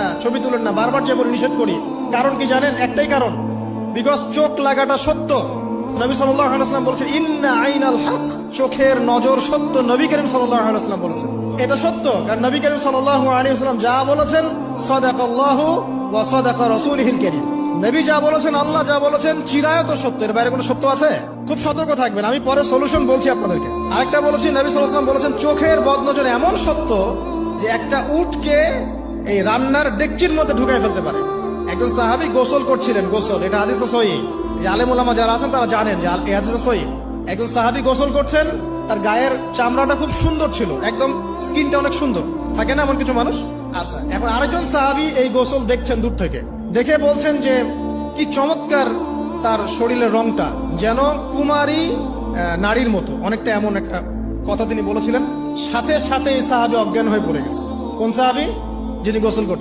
না, ছবি তুলেন না, বারবার যে বলে নিষেধ করি। কারণ কি জানেন? একটাই কারণ, বিকজ চোখ লাগাটা সত্য। নবী সাল্লাল্লাহু আলাইহি ওয়াসাল্লাম বলেছেন, ইন্না আইনাল হক, চোখের নজর সত্য। নবী করিম সাল্লাল্লাহু আলাইহি ওয়াসাল্লাম বলেছেন, এটা সত্য। কারণ নবী করিম সাল্লাল্লাহু আলাইহি ওয়াসাল্লাম যা বলেছেন, সাদাকাল্লাহু ওয়া সাদাকা রাসূলুহুল কারীম, নবী যা বলেছেন, আল্লাহ যা বলেছেন, চিরায়ত সত্য। এর বাইরে কোনো সত্য আছে? খুব সতর্ক থাকবেন, আমি পরে সলিউশন বলছি আপনাদেরকে। আরেকটা বলেছি, নবী সাল্লাল্লাহু আলাইহি ওয়াসাল্লাম বলেছেন, চোখের বদনজর এমন সত্য যে একটা উটকে এই রান্নার ডেকচির মধ্যে ঢুকাই ফেলতে পারে। একজন সাহাবী গোসল করছিলেন, গোসল, এটা হাদিসে সহিহ, যে আলেম ওলামা যারা আছেন তারা জানেন যে এই হাদিসে সহিহ। একজন সাহাবী গোসল করছেন, তার গায়ের চামড়াটা খুব সুন্দর ছিল, একদম স্কিনটা অনেক সুন্দর থাকে না এমন কিছু মানুষ? আচ্ছা, এখন আরেকজন সাহাবী এই গোসল দেখছেন দূর থেকে, দেখে বলছেন যে কি চমৎকার তার শরীরের রংটা, যেন কুমারী নারীর মতো, অনেকটা এমন একটা কথা তিনি বলেছিলেন। সাথে সাথে এই সাহাবী অজ্ঞান হয়ে পড়ে গেছে। কোন সাহাবী? যিনি গোসল করছিলেন।